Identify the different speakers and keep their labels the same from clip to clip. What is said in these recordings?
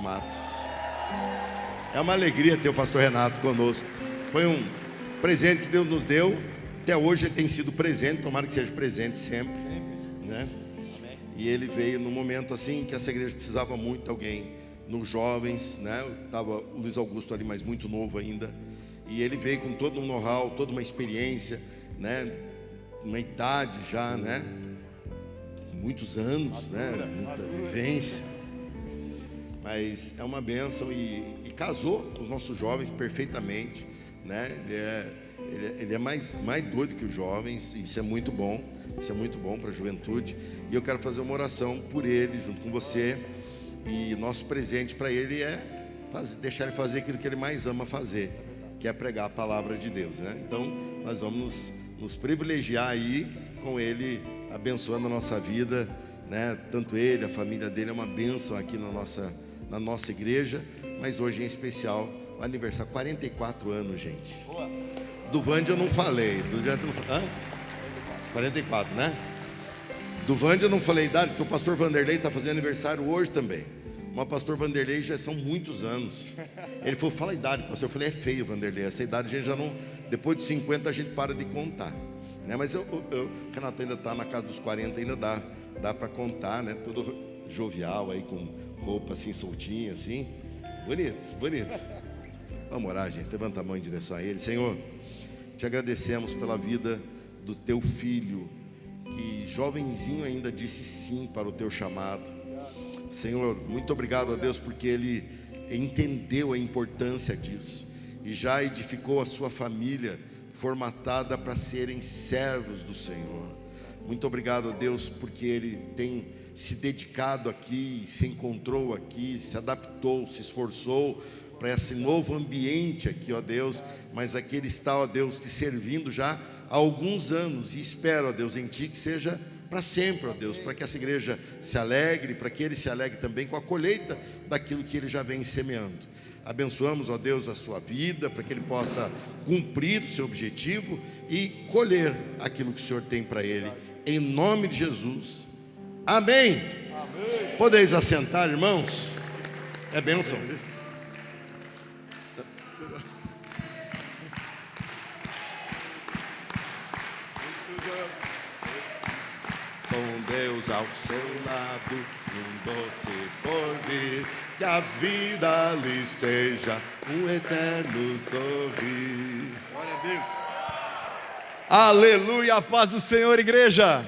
Speaker 1: Renato Matos. É uma alegria ter o pastor Renato conosco. Foi um presente que Deus nos deu. Até hoje ele tem sido presente, tomara que seja presente sempre, né? E ele veio num momento assim que essa igreja precisava muito de alguém, nos jovens, né? Estava o Luiz Augusto ali, mas muito novo ainda. E ele veio com todo um know-how, toda uma experiência, né? Uma idade já, né? Muitos anos, né? Muita vivência. Mas é uma bênção e casou com os nossos jovens perfeitamente, né? Ele é mais doido que os jovens, e isso é muito bom. Isso é muito bom para a juventude. E eu quero fazer uma oração por ele, junto com você. E nosso presente para ele é deixar ele fazer aquilo que ele mais ama fazer, que é pregar a palavra de Deus, né? Então nós vamos nos privilegiar aí com ele, abençoando a nossa vida, né? Tanto ele, a família dele é uma bênção aqui na nossa igreja. Mas hoje em especial o aniversário, 44 anos, gente. Do Vande eu não falei, do Diante eu não falei. 44, né? Do Vande eu não falei idade, porque o pastor Vanderlei está fazendo aniversário hoje também. Mas o pastor Vanderlei já são muitos anos. Ele falou, fala a idade, pastor. Eu falei, é feio, Vanderlei, essa idade a gente já não... Depois de 50 a gente para de contar, né? Mas o Renato ainda está na casa dos 40, ainda dá para contar, né? Todo jovial aí, com roupa assim, soltinha assim. Bonito, bonito. Vamos orar, gente, levanta a mão em direção a ele. Senhor, te agradecemos pela vida do teu filho, que jovenzinho ainda disse sim para o teu chamado. Senhor, muito obrigado a Deus, porque ele entendeu a importância disso e já edificou a sua família formatada para serem servos do Senhor. Muito obrigado a Deus, porque ele tem se dedicado aqui, se encontrou aqui, se adaptou, se esforçou para esse novo ambiente aqui, ó Deus. Mas aqui ele está, ó Deus, te servindo já há alguns anos, e espero, ó Deus, em Ti que seja para sempre, ó Deus, para que essa igreja se alegre, para que ele se alegre também com a colheita daquilo que ele já vem semeando. Abençoamos, ó Deus, a sua vida, para que ele possa cumprir o seu objetivo e colher aquilo que o Senhor tem para ele, em nome de Jesus, amém. Amém. Podeis assentar, irmãos, é bênção. Com Deus ao seu lado, um doce porvir, que a vida lhe seja um eterno sorrir.
Speaker 2: Glória a Deus. Aleluia, a paz do Senhor, igreja.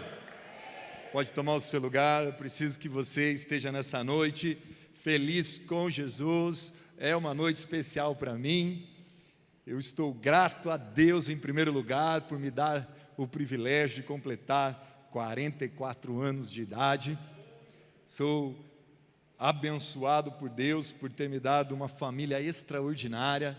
Speaker 2: Pode tomar o seu lugar. Eu preciso que você esteja nessa noite feliz com Jesus. É uma noite especial para mim. Eu estou grato a Deus em primeiro lugar por me dar o privilégio de completar 44 anos de idade. Sou abençoado por Deus por ter me dado uma família extraordinária.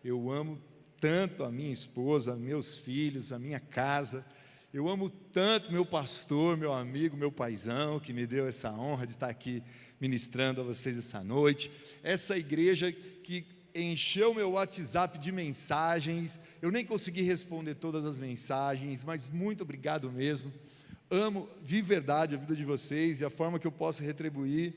Speaker 2: Eu amo tanto a minha esposa, meus filhos, a minha casa. Eu amo tanto meu pastor, meu amigo, meu paizão, que me deu essa honra de estar aqui ministrando a vocês essa noite. Essa igreja que encheu meu WhatsApp de mensagens. Eu nem consegui responder todas as mensagens, mas muito obrigado mesmo. Amo de verdade a vida de vocês, e a forma que eu posso retribuir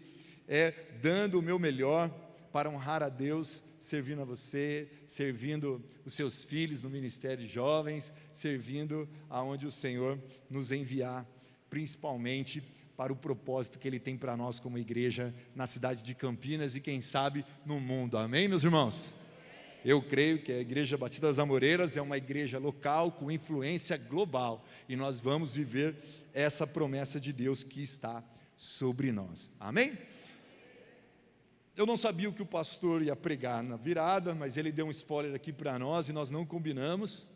Speaker 2: é dando o meu melhor para honrar a Deus, servindo a você, servindo os seus filhos no Ministério de Jovens, servindo aonde o Senhor nos enviar, principalmente para o propósito que Ele tem para nós como igreja na cidade de Campinas e quem sabe no mundo, amém, meus irmãos? Eu creio que a Igreja Batista das Amoreiras é uma igreja local com influência global, e nós vamos viver essa promessa de Deus que está sobre nós, amém? Eu não sabia o que o pastor ia pregar na virada, mas ele deu um spoiler aqui para nós e nós não combinamos.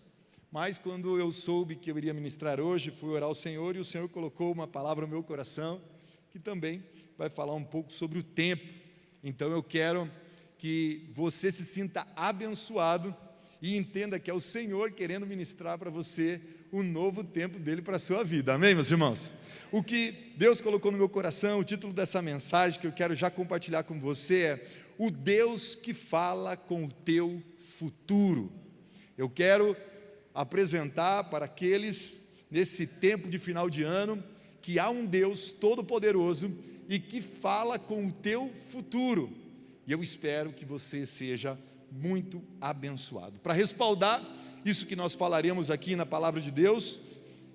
Speaker 2: Mas quando eu soube que eu iria ministrar hoje, fui orar ao Senhor e o Senhor colocou uma palavra no meu coração, que também vai falar um pouco sobre o tempo. Então eu quero que você se sinta abençoado e entenda que é o Senhor querendo ministrar para você o novo tempo dele para a sua vida, amém, meus irmãos? O que Deus colocou no meu coração, o título dessa mensagem que eu quero já compartilhar com você é: o Deus que fala com o teu futuro. Eu quero apresentar para aqueles, nesse tempo de final de ano, que há um Deus todo-poderoso e que fala com o teu futuro. E eu espero que você seja muito abençoado. Para respaldar isso que nós falaremos aqui na palavra de Deus,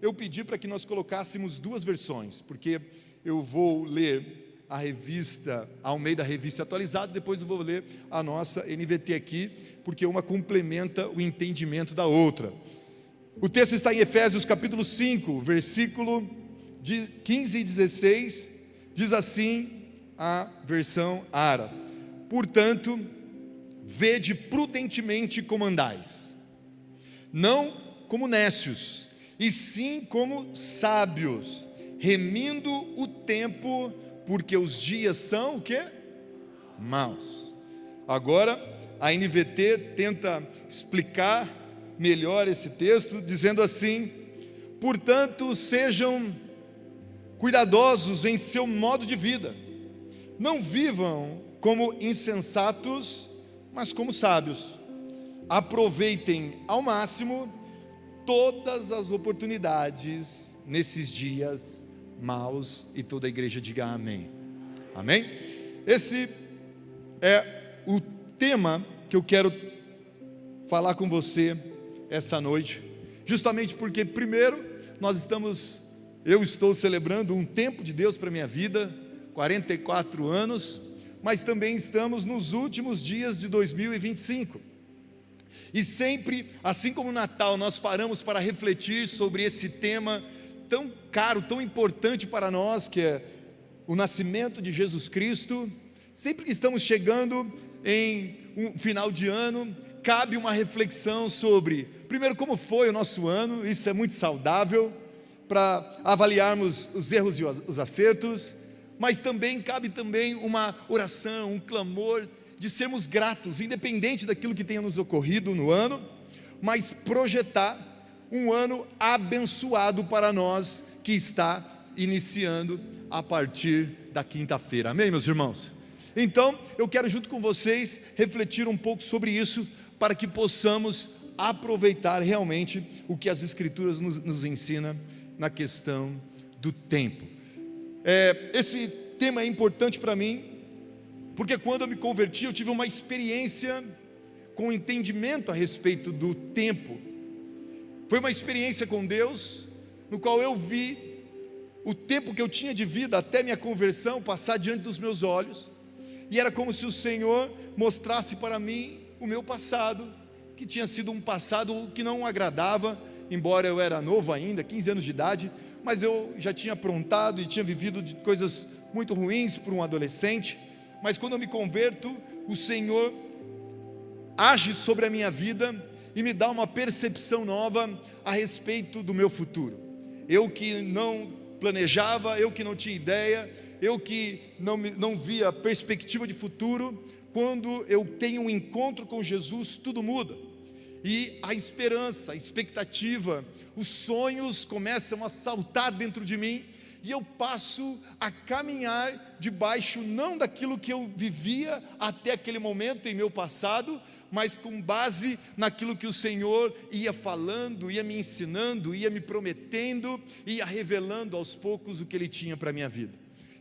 Speaker 2: eu pedi para que nós colocássemos duas versões, porque eu vou ler a revista Almeida, Revista Atualizada, depois eu vou ler a nossa NVT aqui, porque uma complementa o entendimento da outra. O texto está em Efésios capítulo 5, versículo de 15 e 16, diz assim a versão ARA: portanto, vede prudentemente como andais, não como nécios, e sim como sábios, remindo o tempo, porque os dias são o quê? Maus. Agora, a NVT tenta explicar melhor esse texto, dizendo assim: portanto, sejam cuidadosos em seu modo de vida, não vivam como insensatos, mas como sábios. Aproveitem ao máximo todas as oportunidades nesses dias maus, e toda a igreja diga amém. Amém? Esse é o tema que eu quero falar com você essa noite, justamente porque primeiro eu estou celebrando um tempo de Deus para a minha vida, 44 anos, mas também estamos nos últimos dias de 2025, e sempre, assim como o Natal, nós paramos para refletir sobre esse tema tão caro, tão importante para nós, que é o nascimento de Jesus Cristo. Sempre que estamos chegando em um final de ano, cabe uma reflexão sobre, primeiro, como foi o nosso ano. Isso é muito saudável para avaliarmos os erros e os acertos, mas também cabe uma oração, um clamor de sermos gratos, independente daquilo que tenha nos ocorrido no ano, mas projetar um ano abençoado para nós, que está iniciando a partir da quinta-feira. Amém, meus irmãos? Então, eu quero junto com vocês refletir um pouco sobre isso, para que possamos aproveitar realmente o que as Escrituras nos ensinam na questão do tempo. Esse tema é importante para mim, porque quando eu me converti, eu tive uma experiência com entendimento a respeito do tempo. Foi uma experiência com Deus, no qual eu vi o tempo que eu tinha de vida até minha conversão passar diante dos meus olhos, e era como se o Senhor mostrasse para mim o meu passado, que tinha sido um passado que não agradava, embora eu era novo ainda, 15 anos de idade, mas eu já tinha aprontado e tinha vivido de coisas muito ruins para um adolescente. Mas quando eu me converto, o Senhor age sobre a minha vida e me dá uma percepção nova a respeito do meu futuro. Eu que não planejava, eu que não tinha ideia, eu que não via perspectiva de futuro, quando eu tenho um encontro com Jesus, tudo muda. E a esperança, a expectativa, os sonhos começam a saltar dentro de mim, e eu passo a caminhar debaixo não daquilo que eu vivia até aquele momento em meu passado, mas com base naquilo que o Senhor ia falando, ia me ensinando, ia me prometendo, ia revelando aos poucos o que Ele tinha para a minha vida.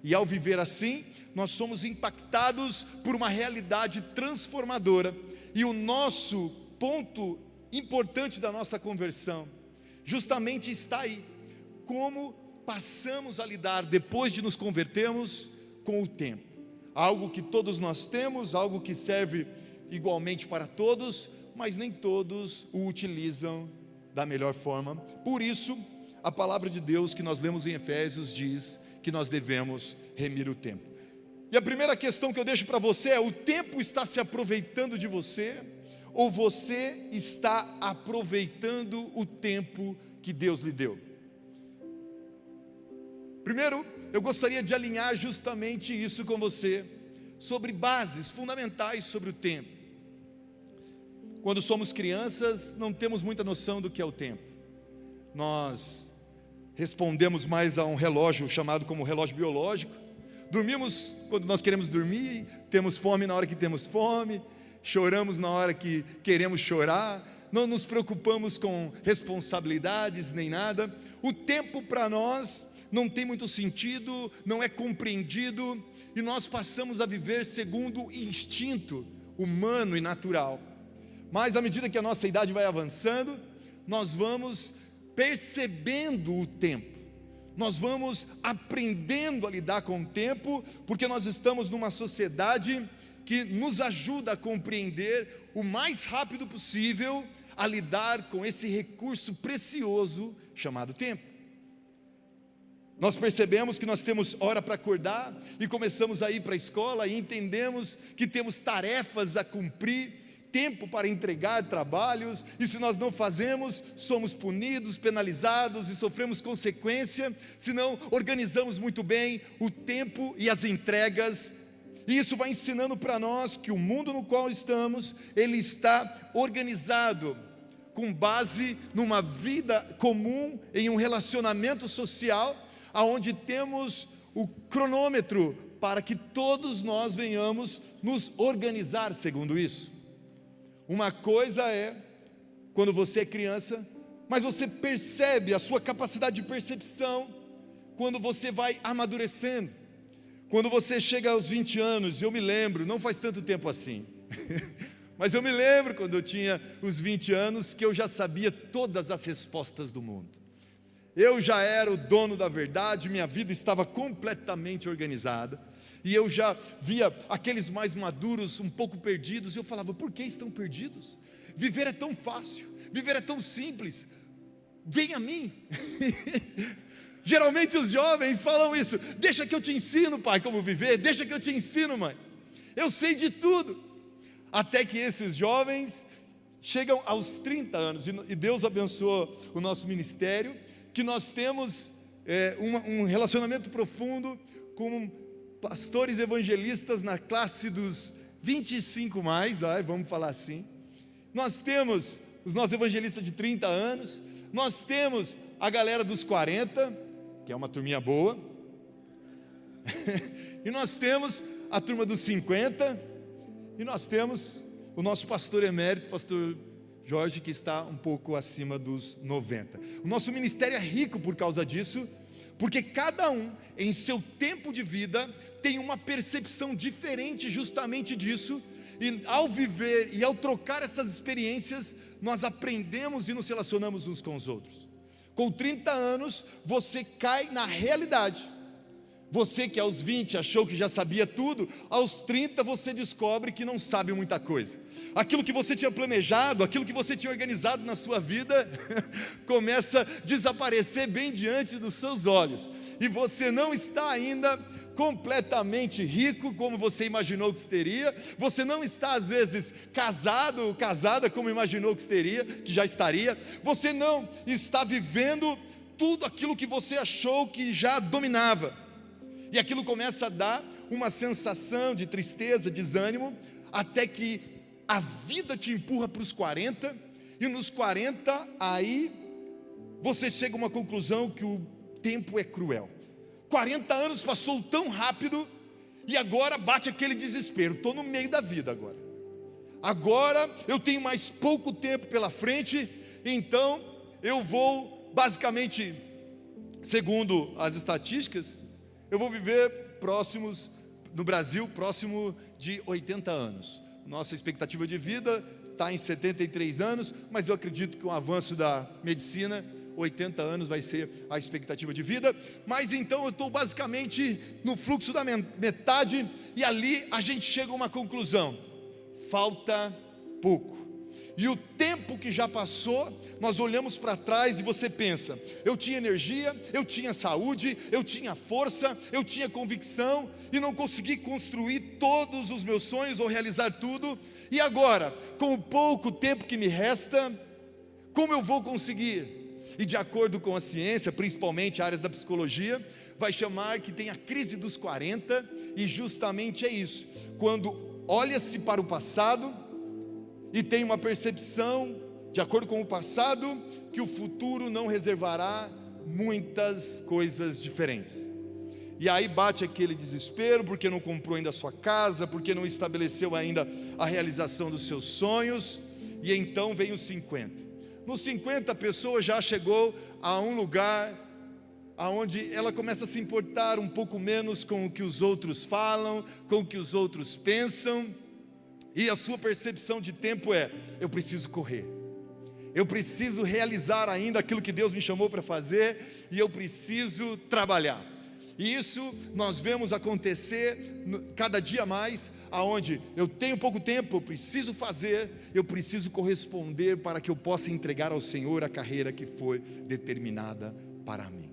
Speaker 2: E ao viver assim, nós somos impactados por uma realidade transformadora. E o nosso ponto importante da nossa conversão justamente está aí: como passamos a lidar, depois de nos convertermos, com o tempo. Algo que todos nós temos, algo que serve igualmente para todos, mas nem todos o utilizam da melhor forma. Por isso, a palavra de Deus que nós lemos em Efésios diz que nós devemos remir o tempo. E a primeira questão que eu deixo para você é: o tempo está se aproveitando de você, ou você está aproveitando o tempo que Deus lhe deu? Primeiro, eu gostaria de alinhar justamente isso com você, sobre bases fundamentais sobre o tempo. Quando somos crianças, não temos muita noção do que é o tempo. Nós respondemos mais a um relógio chamado como relógio biológico. Dormimos quando nós queremos dormir, temos fome na hora que temos fome, choramos na hora que queremos chorar, não nos preocupamos com responsabilidades nem nada. O tempo para nós não tem muito sentido, não é compreendido, e nós passamos a viver segundo o instinto humano e natural. Mas à medida que a nossa idade vai avançando, nós vamos percebendo o tempo, nós vamos aprendendo a lidar com o tempo, porque nós estamos numa sociedade que nos ajuda a compreender o mais rápido possível a lidar com esse recurso precioso chamado tempo. Nós percebemos que nós temos hora para acordar e começamos a ir para a escola e entendemos que temos tarefas a cumprir, tempo para entregar trabalhos, e se nós não fazemos, somos punidos, penalizados e sofremos consequência, se não organizamos muito bem o tempo e as entregas. E isso vai ensinando para nós que o mundo no qual estamos, ele está organizado com base numa vida comum, em um relacionamento social, aonde temos o cronômetro para que todos nós venhamos nos organizar segundo isso. Uma coisa é quando você é criança, mas você percebe a sua capacidade de percepção quando você vai amadurecendo. Quando você chega aos 20 anos, eu me lembro, não faz tanto tempo assim, mas eu me lembro quando eu tinha os 20 anos, que eu já sabia todas as respostas do mundo. Eu já era o dono da verdade, minha vida estava completamente organizada, e eu já via aqueles mais maduros um pouco perdidos, e eu falava: por que estão perdidos? Viver é tão fácil, viver é tão simples, vem a mim. Geralmente os jovens falam isso: deixa que eu te ensino, pai, como viver, deixa que eu te ensino, mãe, eu sei de tudo. Até que esses jovens chegam aos 30 anos, e Deus abençoou o nosso ministério, que nós temos um relacionamento profundo com pastores evangelistas na classe dos 25 mais, vamos falar assim. Nós temos os nossos evangelistas de 30 anos, nós temos a galera dos 40, que é uma turminha boa, e nós temos a turma dos 50, e nós temos o nosso pastor emérito, pastor Jorge, que está um pouco acima dos 90. O nosso ministério é rico por causa disso, porque cada um, em seu tempo de vida, tem uma percepção diferente justamente disso, e ao viver e ao trocar essas experiências, nós aprendemos e nos relacionamos uns com os outros. Com 30 anos, você cai na realidade. Você que aos 20 achou que já sabia tudo, aos 30 você descobre que não sabe muita coisa. Aquilo que você tinha planejado, aquilo que você tinha organizado na sua vida, começa a desaparecer bem diante dos seus olhos. E você não está ainda completamente rico como você imaginou que teria. Você não está às vezes casado ou casada como imaginou que teria, que já estaria. Você não está vivendo tudo aquilo que você achou que já dominava. E aquilo começa a dar uma sensação de tristeza, desânimo, até que a vida te empurra para os 40, e nos 40, aí você chega a uma conclusão que o tempo é cruel. 40 anos passou tão rápido, e agora bate aquele desespero: estou no meio da vida agora eu tenho mais pouco tempo pela frente, então eu vou, basicamente, segundo as estatísticas, eu vou viver no Brasil, próximo de 80 anos. Nossa expectativa de vida está em 73 anos, mas eu acredito que com o avanço da medicina, 80 anos vai ser a expectativa de vida. Mas então eu estou basicamente no fluxo da metade, e ali a gente chega a uma conclusão: falta pouco. E o tempo que já passou, nós olhamos para trás e você pensa: eu tinha energia, eu tinha saúde, eu tinha força, eu tinha convicção, e não consegui construir todos os meus sonhos ou realizar tudo. E agora, com o pouco tempo que me resta, como eu vou conseguir? E de acordo com a ciência, principalmente áreas da psicologia, vai chamar que tem a crise dos 40, e justamente é isso: quando olha-se para o passado e tem uma percepção, de acordo com o passado, que o futuro não reservará muitas coisas diferentes. E aí bate aquele desespero, porque não comprou ainda a sua casa, porque não estabeleceu ainda a realização dos seus sonhos. E então vem os 50. Nos 50 a pessoa já chegou a um lugar aonde ela começa a se importar um pouco menos com o que os outros falam, com o que os outros pensam, e a sua percepção de tempo é: eu preciso correr, eu preciso realizar ainda aquilo que Deus me chamou para fazer, e eu preciso trabalhar. E isso nós vemos acontecer cada dia mais, aonde eu tenho pouco tempo, eu preciso fazer, eu preciso corresponder para que eu possa entregar ao Senhor a carreira que foi determinada para mim.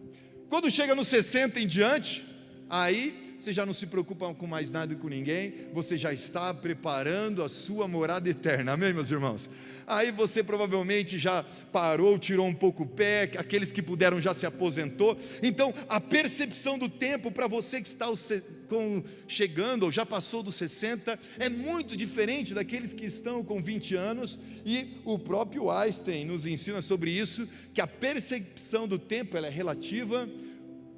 Speaker 2: Quando chega nos 60 em diante, aí você já não se preocupa com mais nada e com ninguém, você já está preparando a sua morada eterna, amém, meus irmãos? Aí você provavelmente já parou, tirou um pouco o pé, aqueles que puderam já se aposentou. Então a percepção do tempo para você que está chegando ou já passou dos 60 é muito diferente daqueles que estão com 20 anos, e o próprio Einstein nos ensina sobre isso, que a percepção do tempo ela é relativa.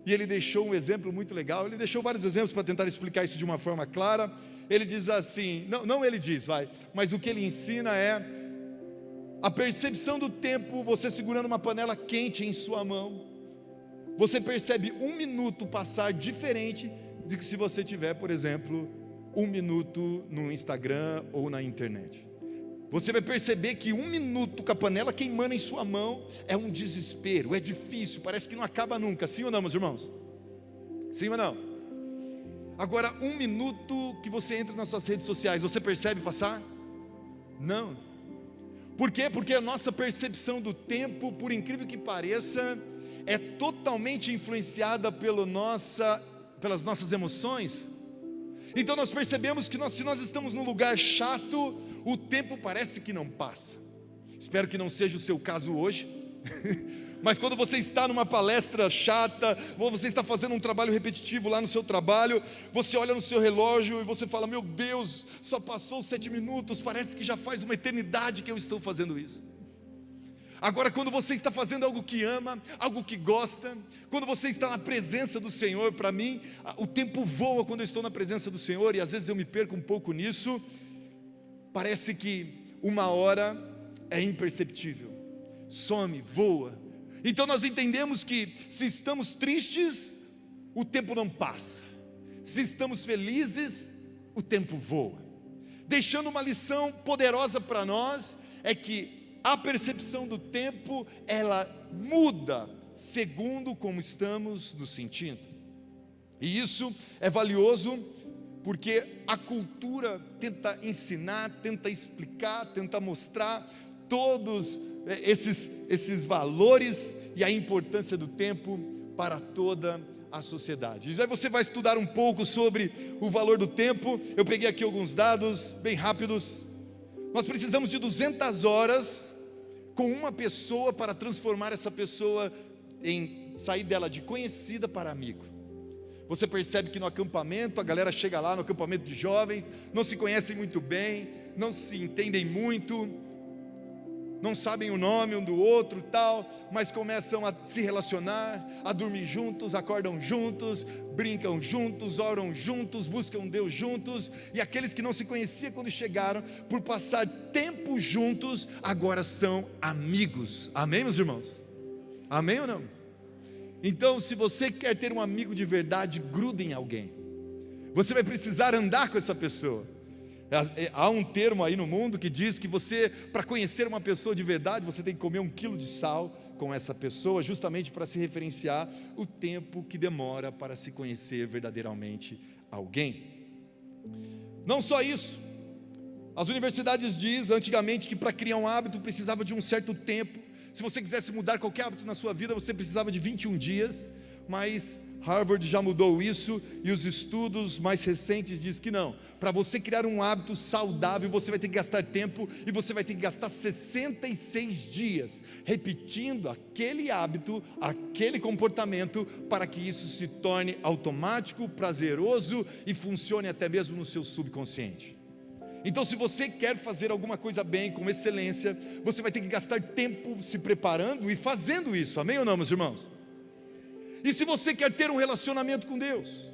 Speaker 2: E ele deixou um exemplo muito legal, ele deixou vários exemplos para tentar explicar isso de uma forma clara. Ele diz assim, não ele diz, mas o que ele ensina é a percepção do tempo. Você segurando uma panela quente em sua mão, você percebe um minuto passar diferente de que se você tiver, por exemplo, um minuto no Instagram ou na internet. Você vai perceber que um minuto com a panela queimando em sua mão é um desespero, é difícil, parece que não acaba nunca. Sim ou não, meus irmãos? Sim ou não? Agora, um minuto que você entra nas suas redes sociais, você percebe passar? Não. Por quê? Porque a nossa percepção do tempo, por incrível que pareça, é totalmente influenciada pelas nossas emoções. Então nós percebemos que se nós estamos num lugar chato, o tempo parece que não passa. Espero que não seja o seu caso hoje. Mas quando você está numa palestra chata, ou você está fazendo um trabalho repetitivo lá no seu trabalho, você olha no seu relógio e você fala: meu Deus, só passou 7 minutos, parece que já faz uma eternidade que eu estou fazendo isso. Agora, quando você está fazendo algo que ama, algo que gosta, quando você está na presença do Senhor, para mim, o tempo voa quando eu estou na presença do Senhor, e às vezes eu me perco um pouco nisso. Parece que uma hora é imperceptível, some, voa. Então nós entendemos que se estamos tristes, o tempo não passa. Se estamos felizes, o tempo voa. Deixando uma lição poderosa para nós, é que a percepção do tempo, ela muda segundo como estamos nos sentindo. E isso é valioso, porque a cultura tenta ensinar, tenta explicar, tenta mostrar todos esses valores e a importância do tempo para toda a sociedade. E aí você vai estudar um pouco sobre o valor do tempo. Eu peguei aqui alguns dados bem rápidos. Nós precisamos de 200 horas com uma pessoa para transformar essa pessoa sair dela de conhecida para amigo. Você percebe que no acampamento, a galera chega lá no acampamento de jovens, não se conhecem muito bem, não se entendem muito, não sabem o nome um do outro tal, mas começam a se relacionar, a dormir juntos, acordam juntos, brincam juntos, oram juntos, buscam Deus juntos. E aqueles que não se conheciam quando chegaram, por passar tempo juntos, agora são amigos. Amém, meus irmãos? Amém ou não? Então, se você quer ter um amigo de verdade, grude em alguém. Você vai precisar andar com essa pessoa. Há um termo aí no mundo que diz que para conhecer uma pessoa de verdade, você tem que comer 1 quilo de sal com essa pessoa, justamente para se referenciar o tempo que demora para se conhecer verdadeiramente alguém. Não só isso, as universidades dizem antigamente que para criar um hábito precisava de um certo tempo. Se você quisesse mudar qualquer hábito na sua vida, você precisava de 21 dias, mas Harvard já mudou isso, e os estudos mais recentes dizem que não. Para você criar um hábito saudável, você vai ter que gastar tempo, e você vai ter que gastar 66 dias repetindo aquele hábito, aquele comportamento, para que isso se torne automático, prazeroso e funcione até mesmo no seu subconsciente. Então, se você quer fazer alguma coisa bem, com excelência, você vai ter que gastar tempo se preparando e fazendo isso. Amém ou não, meus irmãos? E se você quer ter um relacionamento com Deus,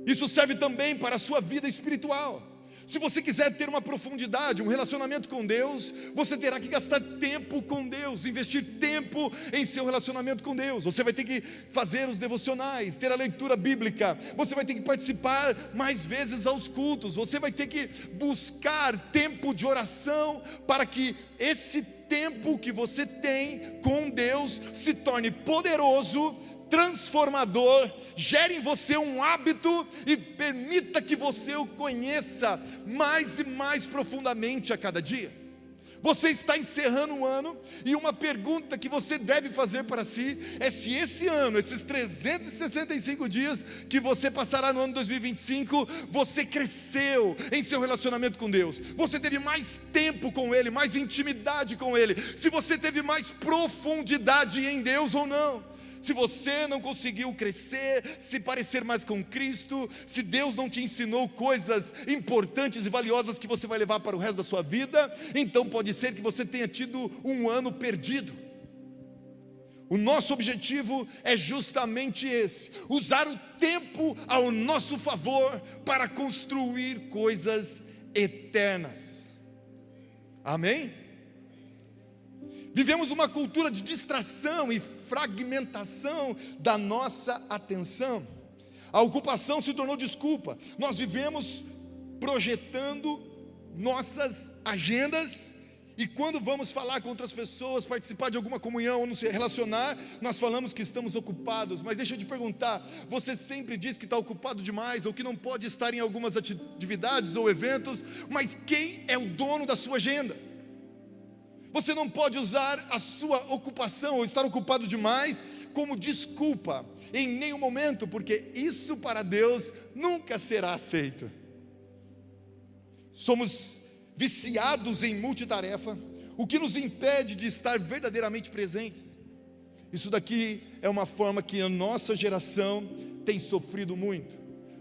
Speaker 2: isso serve também para a sua vida espiritual. Se você quiser ter uma profundidade, um relacionamento com Deus, você terá que gastar tempo com Deus, investir tempo em seu relacionamento com Deus. Você vai ter que fazer os devocionais, ter a leitura bíblica, você vai ter que participar mais vezes aos cultos, você vai ter que buscar tempo de oração, para que esse tempo que você tem com Deus se torne poderoso, transformador, gere em você um hábito e permita que você o conheça mais e mais profundamente a cada dia. Você está encerrando um ano, e uma pergunta que você deve fazer para si é se esse ano, esses 365 dias que você passará no ano 2025, você cresceu em seu relacionamento com Deus, você teve mais tempo com Ele, mais intimidade com Ele, se você teve mais profundidade em Deus ou não. Se você não conseguiu crescer, se parecer mais com Cristo, se Deus não te ensinou coisas importantes e valiosas que você vai levar para o resto da sua vida, então pode ser que você tenha tido um ano perdido. O nosso objetivo é justamente esse: usar o tempo ao nosso favor para construir coisas eternas. Amém? Vivemos uma cultura de distração e fragmentação da nossa atenção. A ocupação se tornou desculpa. Nós vivemos projetando nossas agendas, e quando vamos falar com outras pessoas, participar de alguma comunhão ou nos relacionar, nós falamos que estamos ocupados. Mas deixa eu te perguntar, você sempre diz que está ocupado demais, ou que não pode estar em algumas atividades ou eventos, mas quem é o dono da sua agenda? Você não pode usar a sua ocupação ou estar ocupado demais como desculpa em nenhum momento, porque isso para Deus nunca será aceito. Somos viciados em multitarefa, o que nos impede de estar verdadeiramente presentes. Isso daqui é uma forma que a nossa geração tem sofrido muito,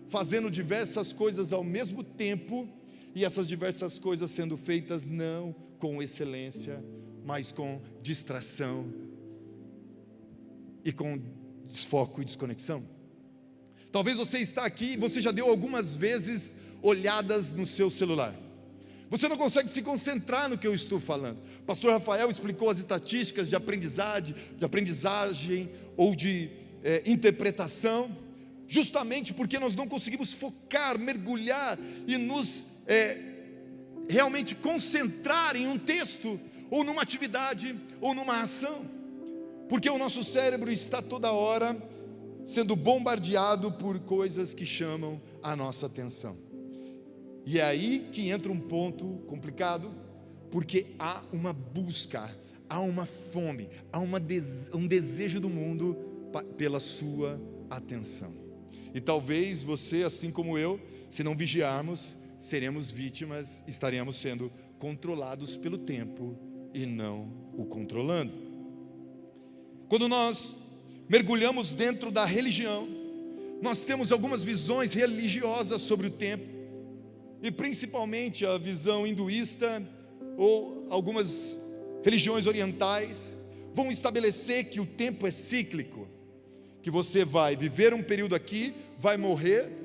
Speaker 2: fazendo diversas coisas ao mesmo tempo, e essas diversas coisas sendo feitas não com excelência, mas com distração e com desfoco e desconexão. Talvez você está aqui e você já deu algumas vezes olhadas no seu celular. Você não consegue se concentrar no que eu estou falando. O pastor Rafael explicou as estatísticas de aprendizagem ou de interpretação, justamente porque nós não conseguimos focar, mergulhar e nos realmente concentrar em um texto, ou numa atividade, ou numa ação, porque o nosso cérebro está toda hora sendo bombardeado por coisas que chamam a nossa atenção. E é aí que entra um ponto complicado, porque há uma busca, há uma fome, há um desejo do mundo pela sua atenção. E talvez você, assim como eu, se não vigiarmos, seremos vítimas, estaremos sendo controlados pelo tempo e não o controlando. Quando nós mergulhamos dentro da religião, nós temos algumas visões religiosas sobre o tempo, e principalmente a visão hinduísta ou algumas religiões orientais vão estabelecer que o tempo é cíclico, que você vai viver um período aqui, vai morrer,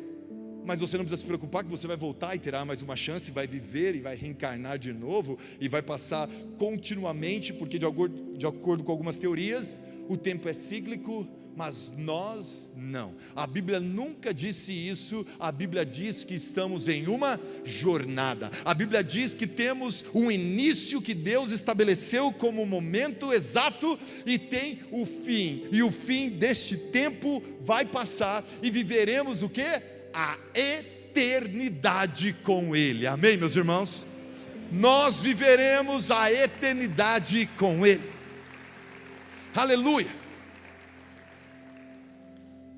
Speaker 2: mas você não precisa se preocupar, que você vai voltar e terá mais uma chance, vai viver e vai reencarnar de novo, e vai passar continuamente, porque de acordo com algumas teorias, o tempo é cíclico, mas nós não. A Bíblia nunca disse isso. A Bíblia diz que estamos em uma jornada. A Bíblia diz que temos um início que Deus estabeleceu como o momento exato, e tem o fim, e o fim deste tempo vai passar, e viveremos o quê? A eternidade com Ele. Amém, meus irmãos? Nós viveremos a eternidade com Ele. Aleluia.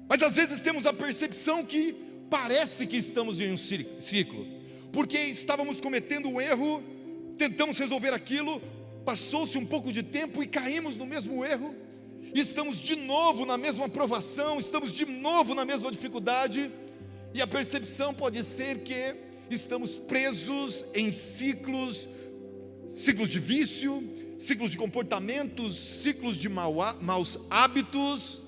Speaker 2: Mas às vezes temos a percepção que parece que estamos em um ciclo, porque estávamos cometendo um erro, tentamos resolver aquilo, passou-se um pouco de tempo e caímos no mesmo erro, e estamos de novo na mesma provação, estamos de novo na mesma dificuldade. E a percepção pode ser que estamos presos em ciclos de vício, ciclos de comportamentos, ciclos de maus hábitos,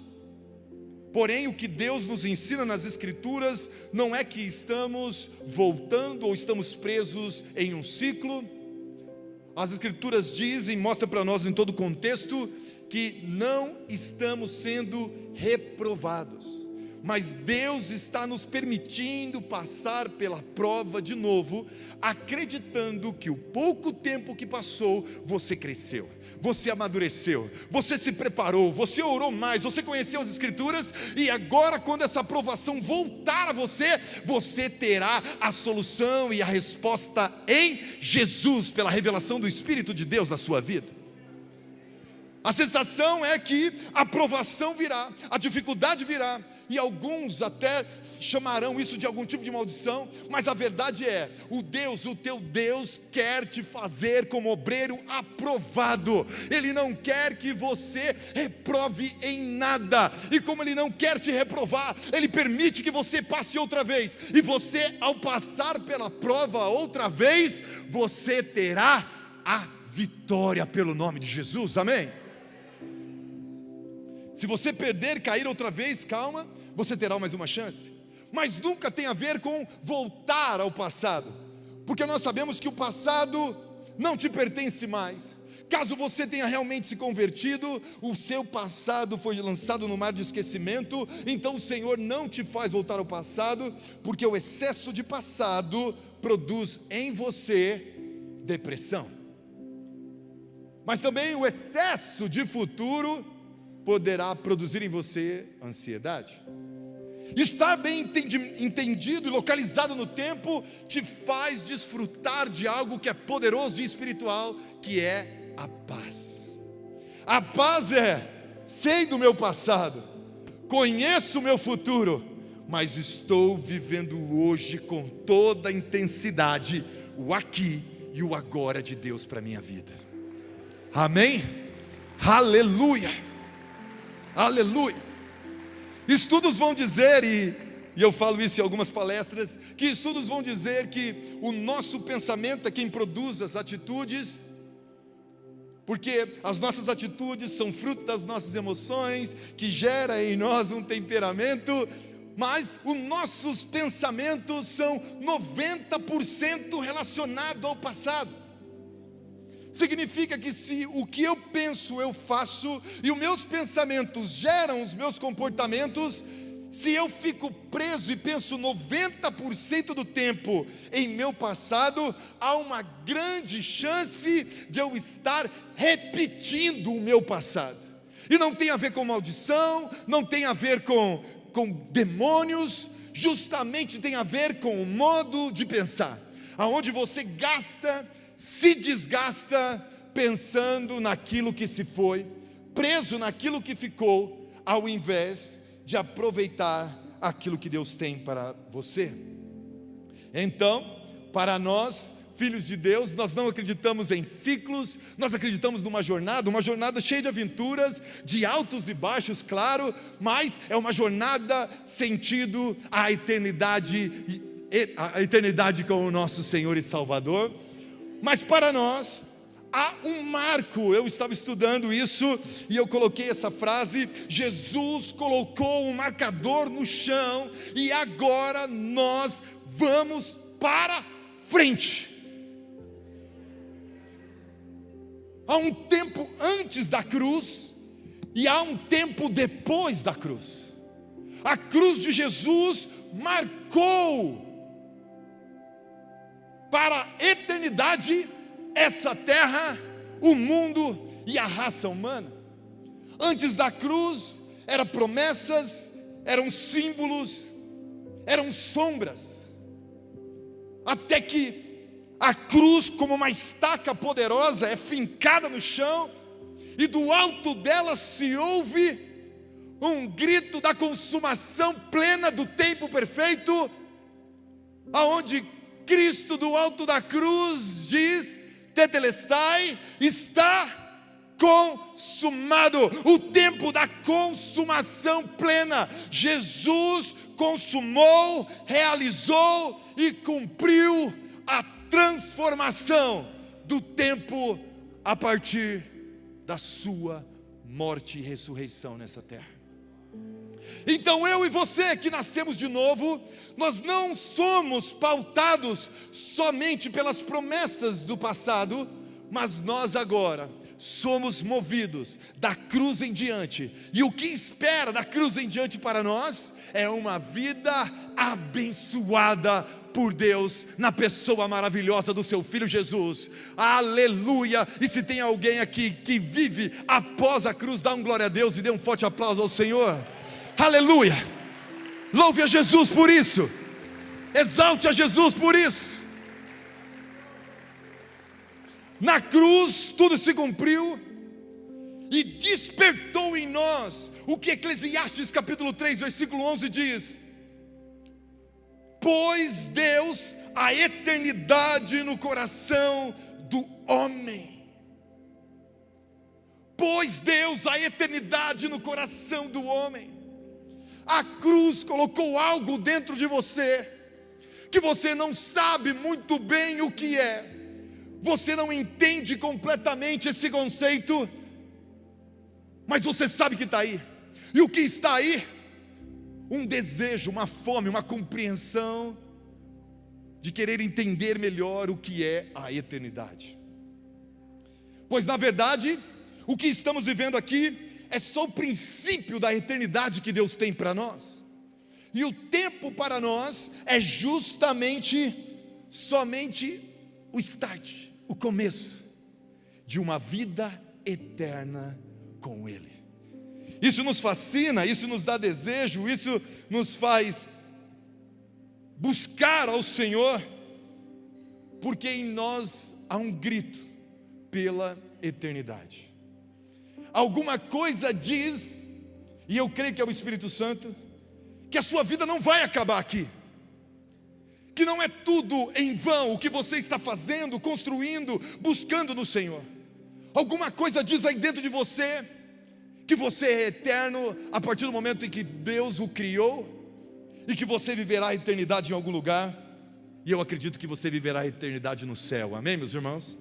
Speaker 2: Porém, o que Deus nos ensina nas Escrituras não é que estamos voltando ou estamos presos em um ciclo. As Escrituras dizem, mostram para nós em todo o contexto, que não estamos sendo reprovados, mas Deus está nos permitindo passar pela prova de novo, acreditando que o pouco tempo que passou, você cresceu, você amadureceu, você se preparou, você orou mais, você conheceu as Escrituras, e agora quando essa provação voltar a você, você terá a solução e a resposta em Jesus, pela revelação do Espírito de Deus na sua vida. A sensação é que a provação virá, a dificuldade virá, e alguns até chamarão isso de algum tipo de maldição, mas a verdade é, o teu Deus quer te fazer como obreiro aprovado. Ele não quer que você reprove em nada, e como Ele não quer te reprovar, Ele permite que você passe outra vez, e você, ao passar pela prova outra vez, você terá a vitória pelo nome de Jesus, amém? Se você perder, cair outra vez, calma, você terá mais uma chance. Mas nunca tem a ver com voltar ao passado, porque nós sabemos que o passado não te pertence mais. Caso você tenha realmente se convertido, o seu passado foi lançado no mar de esquecimento. Então o Senhor não te faz voltar ao passado, porque o excesso de passado produz em você depressão. Mas também o excesso de futuro poderá produzir em você ansiedade. Estar bem entendido e localizado no tempo te faz desfrutar de algo que é poderoso e espiritual, que é a paz. A paz é: sei do meu passado, conheço o meu futuro, mas estou vivendo hoje com toda a intensidade o aqui e o agora de Deus para a minha vida. Amém? Aleluia! Aleluia! Estudos vão dizer, e eu falo isso em algumas palestras, que estudos vão dizer que o nosso pensamento é quem produz as atitudes, porque as nossas atitudes são fruto das nossas emoções, que gera em nós um temperamento, mas os nossos pensamentos são 90% relacionados ao passado. Significa que se o que eu penso eu faço, e os meus pensamentos geram os meus comportamentos, se eu fico preso e penso 90% do tempo em meu passado, há uma grande chance de eu estar repetindo o meu passado. E não tem a ver com maldição, não tem a ver com demônios, justamente tem a ver com o modo de pensar, aonde você se desgasta pensando naquilo que se foi, preso naquilo que ficou, ao invés de aproveitar aquilo que Deus tem para você. Então, para nós, filhos de Deus, nós não acreditamos em ciclos, nós acreditamos numa jornada cheia de aventuras, de altos e baixos, claro, mas é uma jornada sentido à eternidade com o nosso Senhor e Salvador. Mas para nós, há um marco. Eu estava estudando isso e eu coloquei essa frase: Jesus colocou um marcador no chão e agora nós vamos para frente. Há um tempo antes da cruz e há um tempo depois da cruz. A cruz de Jesus marcou para a eternidade essa terra, o mundo e a raça humana. Antes da cruz, eram promessas, eram símbolos, eram sombras, até que a cruz, como uma estaca poderosa, é fincada no chão, e do alto dela se ouve um grito da consumação plena do tempo perfeito, aonde Cristo do alto da cruz diz: tetelestai, está consumado. O tempo da consumação plena, Jesus consumou, realizou e cumpriu a transformação do tempo a partir da sua morte e ressurreição nessa terra. Então eu e você que nascemos de novo, nós não somos pautados somente pelas promessas do passado, mas nós agora somos movidos da cruz em diante. E o que espera da cruz em diante para nós é uma vida abençoada por Deus, na pessoa maravilhosa do seu Filho Jesus. Aleluia! E se tem alguém aqui que vive após a cruz, dá um glória a Deus e dê um forte aplauso ao Senhor. Aleluia! Louve a Jesus por isso, exalte a Jesus por isso. Na cruz tudo se cumpriu e despertou em nós o que Eclesiastes capítulo 3 versículo 11 diz: pôs Deus a eternidade no coração do homem. Pôs Deus a eternidade no coração do homem. A cruz colocou algo dentro de você que você não sabe muito bem o que é. Você não entende completamente esse conceito, mas você sabe que está aí. E o que está aí? Um desejo, uma fome, uma compreensão de querer entender melhor o que é a eternidade. Pois na verdade, o que estamos vivendo aqui é só o princípio da eternidade que Deus tem para nós. E o tempo para nós é somente o start, o começo de uma vida eterna com Ele. Isso nos fascina, isso nos dá desejo, isso nos faz buscar ao Senhor, porque em nós há um grito pela eternidade. Alguma coisa diz, e eu creio que é o Espírito Santo, que a sua vida não vai acabar aqui, que não é tudo em vão o que você está fazendo, construindo, buscando no Senhor. Alguma coisa diz aí dentro de você que você é eterno a partir do momento em que Deus o criou, e que você viverá a eternidade em algum lugar. E eu acredito que você viverá a eternidade no céu, amém, meus irmãos?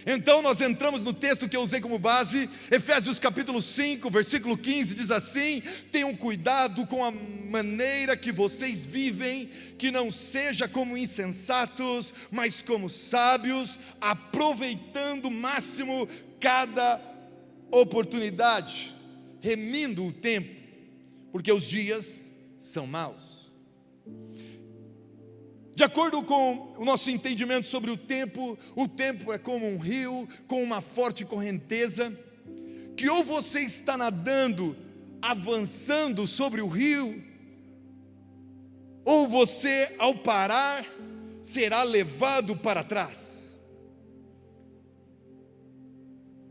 Speaker 2: Então nós entramos no texto que eu usei como base, Efésios capítulo 5, versículo 15, diz assim: tenham cuidado com a maneira que vocês vivem, que não seja como insensatos, mas como sábios, aproveitando o máximo cada oportunidade, remindo o tempo, porque os dias são maus. De acordo com o nosso entendimento sobre o tempo é como um rio com uma forte correnteza, que ou você está nadando, avançando sobre o rio, ou você, ao parar, será levado para trás.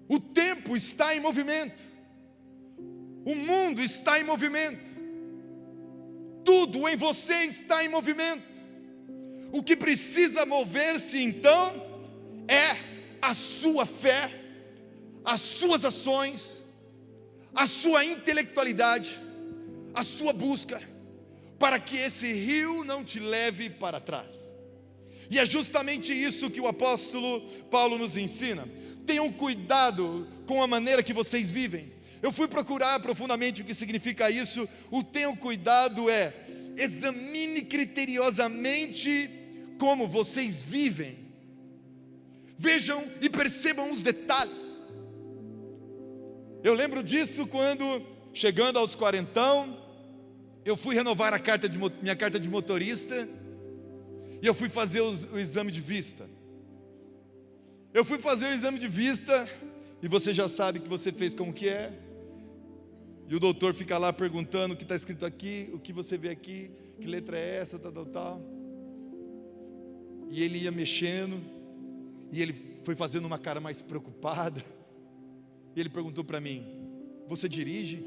Speaker 2: O tempo está em movimento, o mundo está em movimento, tudo em você está em movimento. O que precisa mover-se então é a sua fé, as suas ações, a sua intelectualidade, a sua busca, para que esse rio não te leve para trás. E é justamente isso que o apóstolo Paulo nos ensina. Tenham cuidado com a maneira que vocês vivem. Eu fui procurar profundamente o que significa isso. O tenham cuidado é: examine criteriosamente como vocês vivem. Vejam e percebam os detalhes. Eu lembro disso quando, chegando aos 40, eu fui renovar minha carta de motorista, e eu fui fazer o exame de vista. Eu fui fazer o exame de vista, e você já sabe que você fez como que é, e o doutor fica lá perguntando o que está escrito aqui, o que você vê aqui, que letra é essa, tal. E ele ia mexendo, e ele foi fazendo uma cara mais preocupada, e ele perguntou para mim: você dirige?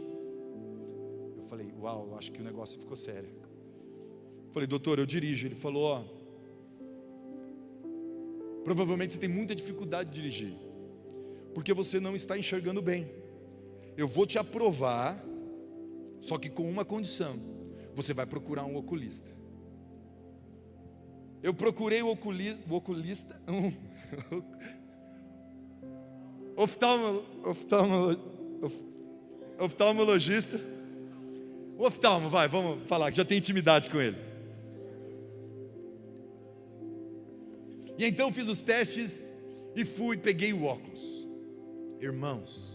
Speaker 2: Eu falei: uau, acho que o negócio ficou sério. Eu falei: doutor, eu dirijo. Ele falou: provavelmente você tem muita dificuldade de dirigir, porque você não está enxergando bem. Eu vou te aprovar, só que com uma condição: você vai procurar um oculista. Eu procurei o oculista, oftalmologista, O oftalmo, vai, vamos falar, que já tem intimidade com ele. E então fiz os testes e peguei o óculos. Irmãos,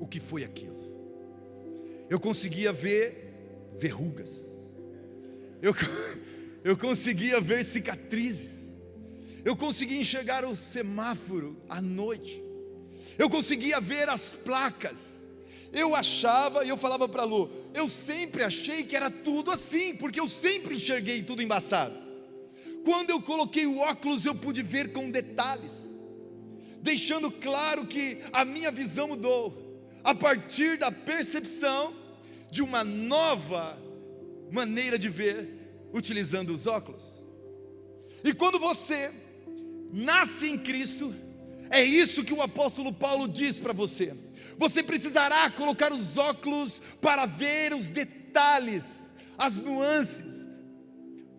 Speaker 2: o que foi aquilo? Eu conseguia ver verrugas, eu conseguia ver cicatrizes, eu conseguia enxergar o semáforo à noite, eu conseguia ver as placas. Eu achava, e eu falava para a Lu, eu sempre achei que era tudo assim, porque eu sempre enxerguei tudo embaçado. Quando eu coloquei o óculos, eu pude ver com detalhes, deixando claro que a minha visão mudou, a partir da percepção de uma nova maneira de ver, utilizando os óculos. E quando você nasce em Cristo, é isso que o apóstolo Paulo diz para você. Você precisará colocar os óculos para ver os detalhes, as nuances,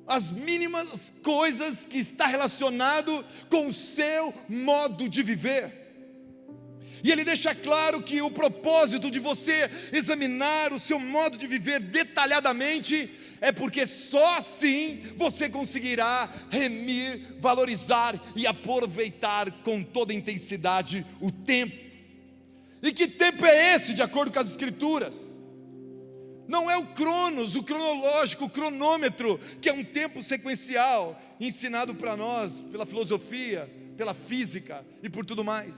Speaker 2: as mínimas coisas que está relacionado com o seu modo de viver. E ele deixa claro que o propósito de você examinar o seu modo de viver detalhadamente é porque só assim você conseguirá remir, valorizar e aproveitar com toda intensidade o tempo. E que tempo é esse, de acordo com as Escrituras? Não é o cronos, o cronológico, o cronômetro, que é um tempo sequencial, ensinado para nós pela filosofia, pela física e por tudo mais.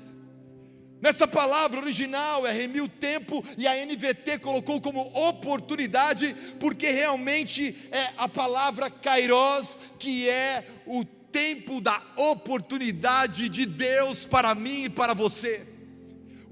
Speaker 2: Nessa palavra original é remir o tempo, e a NVT colocou como oportunidade, porque realmente é a palavra kairos, que é o tempo da oportunidade de Deus para mim e para você.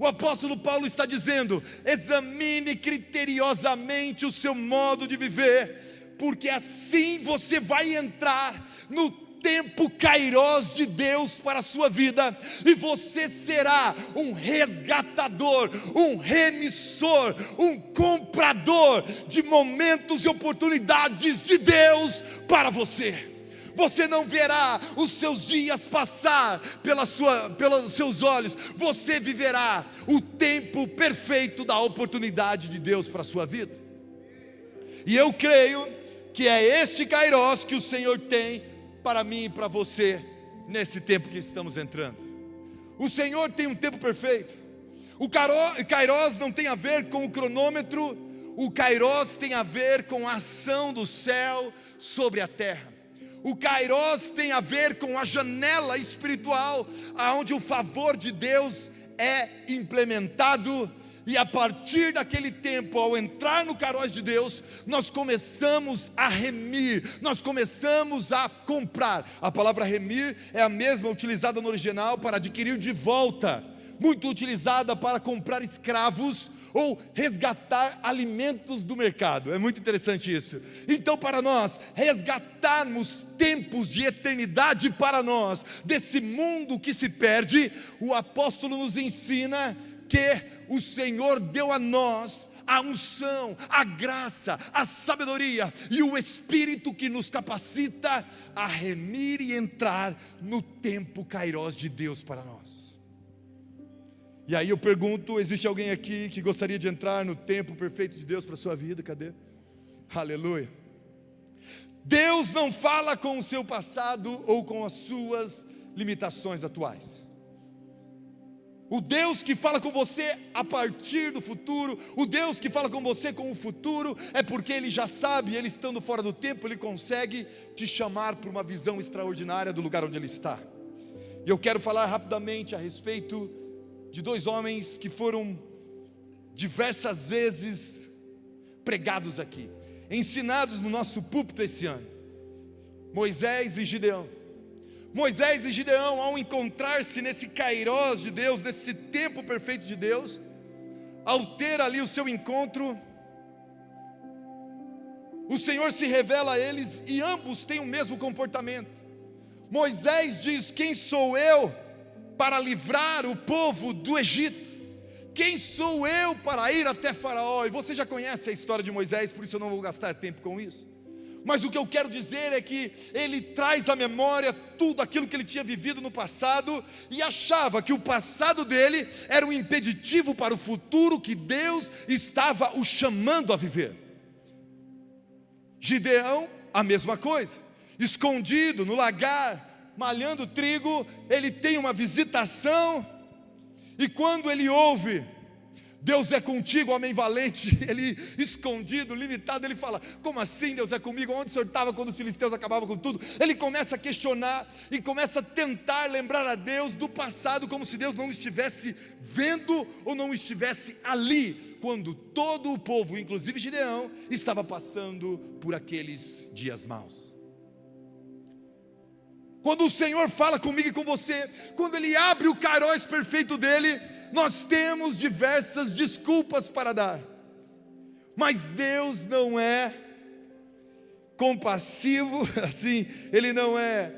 Speaker 2: O apóstolo Paulo está dizendo: examine criteriosamente o seu modo de viver, porque assim você vai entrar no tempo kairos de Deus para a sua vida, e você será um resgatador, um remissor, um comprador de momentos e oportunidades de Deus para você. Você não verá os seus dias passar pelos seus olhos, você viverá o tempo perfeito da oportunidade de Deus para a sua vida. E eu creio que é este kairos que o Senhor tem para mim e para você, nesse tempo que estamos entrando. O Senhor tem um tempo perfeito. O kairos não tem a ver com o cronômetro, o kairos tem a ver com a ação do céu sobre a terra. O kairos tem a ver com a janela espiritual, onde o favor de Deus é implementado. E a partir daquele tempo, ao entrar no kairos de Deus, nós começamos a remir, nós começamos a comprar. A palavra remir é a mesma utilizada no original para adquirir de volta, muito utilizada para comprar escravos ou resgatar alimentos do mercado. É muito interessante isso. Então, para nós resgatarmos tempos de eternidade para nós, desse mundo que se perde, o apóstolo nos ensina que o Senhor deu a nós a unção, a graça, a sabedoria e o Espírito que nos capacita a remir e entrar no tempo kairos de Deus para nós. E aí eu pergunto: existe alguém aqui que gostaria de entrar no tempo perfeito de Deus para a sua vida? Cadê? Aleluia. Deus não fala com o seu passado ou com as suas limitações atuais. O Deus que fala com você a partir do futuro, o Deus que fala com você com o futuro, é porque Ele já sabe, Ele estando fora do tempo, Ele consegue te chamar para uma visão extraordinária do lugar onde Ele está. E eu quero falar rapidamente a respeito de dois homens que foram diversas vezes pregados aqui, ensinados no nosso púlpito esse ano: Moisés e Gideão. Moisés e Gideão, ao encontrar-se nesse kairos de Deus, nesse tempo perfeito de Deus, ao ter ali o seu encontro, o Senhor se revela a eles e ambos têm o mesmo comportamento. Moisés diz: quem sou eu para livrar o povo do Egito? Quem sou eu para ir até Faraó? E você já conhece a história de Moisés, por isso eu não vou gastar tempo com isso. Mas o que eu quero dizer é que ele traz à memória tudo aquilo que ele tinha vivido no passado, e achava que o passado dele era um impeditivo para o futuro que Deus estava o chamando a viver. Gideão, a mesma coisa, escondido no lagar, malhando trigo, ele tem uma visitação, e quando ele ouve: Deus é contigo, homem valente, ele escondido, limitado, ele fala: como assim Deus é comigo? Onde o Senhor estava quando os filisteus acabavam com tudo? Ele começa a questionar e começa a tentar lembrar a Deus do passado, como se Deus não estivesse vendo ou não estivesse ali, quando todo o povo, inclusive Gideão, estava passando por aqueles dias maus. Quando o Senhor fala comigo e com você, quando Ele abre o Kairos perfeito dEle, nós temos diversas desculpas para dar, mas Deus não é compassivo, assim, Ele não é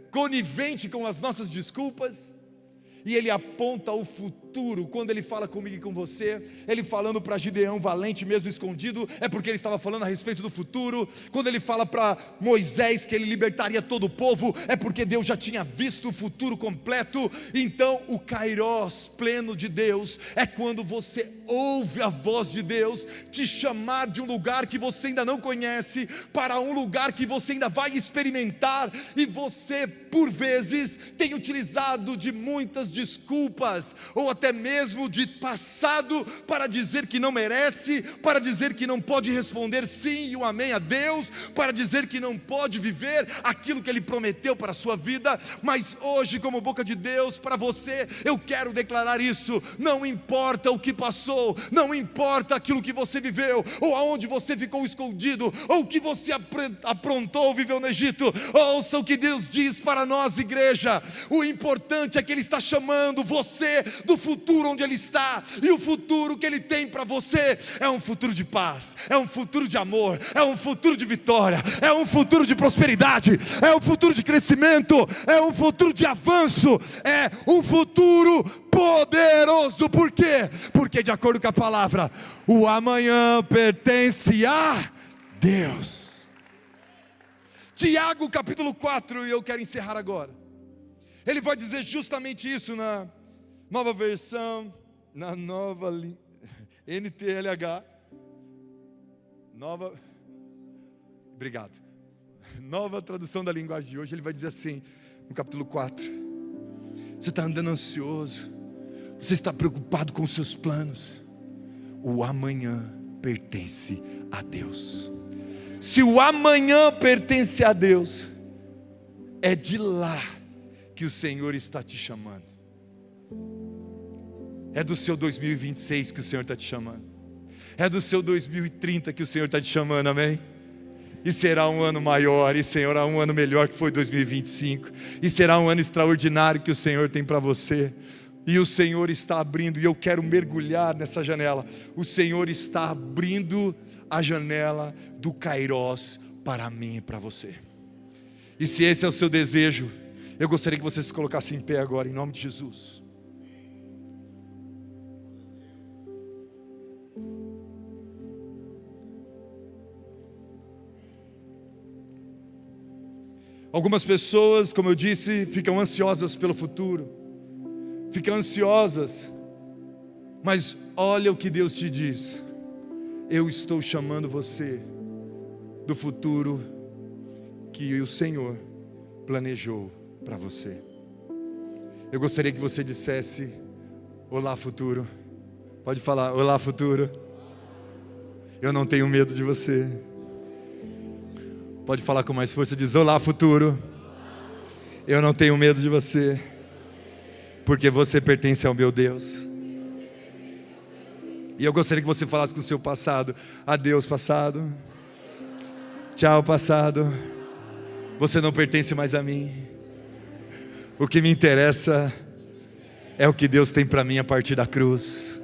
Speaker 2: conivente com as nossas desculpas, e Ele aponta o futuro. Quando Ele fala comigo e com você, Ele falando para Gideão valente, mesmo escondido, é porque Ele estava falando a respeito do futuro. Quando Ele fala para Moisés que Ele libertaria todo o povo, é porque Deus já tinha visto o futuro completo. Então o Kairos pleno de Deus é quando você ouve a voz de Deus te chamar de um lugar que você ainda não conhece, para um lugar que você ainda vai experimentar, e você por vezes tem utilizado de muitas desculpas, ou até mesmo de passado, para dizer que não merece, para dizer que não pode responder sim e um amém a Deus, para dizer que não pode viver aquilo que Ele prometeu para a sua vida. Mas hoje, como boca de Deus para você, eu quero declarar isso: não importa o que passou, não importa aquilo que você viveu, ou aonde você ficou escondido, ou o que você aprontou, viveu no Egito. Ouça o que Deus diz para nós, igreja: o importante é que Ele está chamando você do futuro onde Ele está, e o futuro que Ele tem para você é um futuro de paz, é um futuro de amor, é um futuro de vitória, é um futuro de prosperidade, é um futuro de crescimento, é um futuro de avanço, é um futuro poderoso. Por quê? Porque de acordo com a palavra, o amanhã pertence a Deus. Tiago capítulo 4, e eu quero encerrar agora. Ele vai dizer justamente isso na nova versão, na nova NTLH, obrigado, nova tradução da linguagem de hoje. Ele vai dizer assim, no capítulo 4: você está andando ansioso, você está preocupado com os seus planos, o amanhã pertence a Deus. Se o amanhã pertence a Deus, é de lá que o Senhor está te chamando. É do seu 2026 que o Senhor está te chamando. É do seu 2030 que o Senhor está te chamando, amém? E será um ano maior, e será um ano melhor que foi 2025. E será um ano extraordinário que o Senhor tem para você. E o Senhor está abrindo, e eu quero mergulhar nessa janela. O Senhor está abrindo a janela do Kairos para mim e para você. E se esse é o seu desejo, eu gostaria que você se colocasse em pé agora, em nome de Jesus. Algumas pessoas, como eu disse, ficam ansiosas pelo futuro, ficam ansiosas, mas olha o que Deus te diz: eu estou chamando você do futuro que o Senhor planejou para você. Eu gostaria que você dissesse: olá futuro. Pode falar: olá futuro. Eu não tenho medo de você. Pode falar com mais força, diz: olá futuro. Eu não tenho medo de você, porque você pertence ao meu Deus. E eu gostaria que você falasse com o seu passado: adeus passado, tchau passado, você não pertence mais a mim. O que me interessa é o que Deus tem para mim a partir da cruz.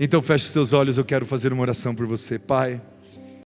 Speaker 2: Então feche os seus olhos, eu quero fazer uma oração por você. Pai,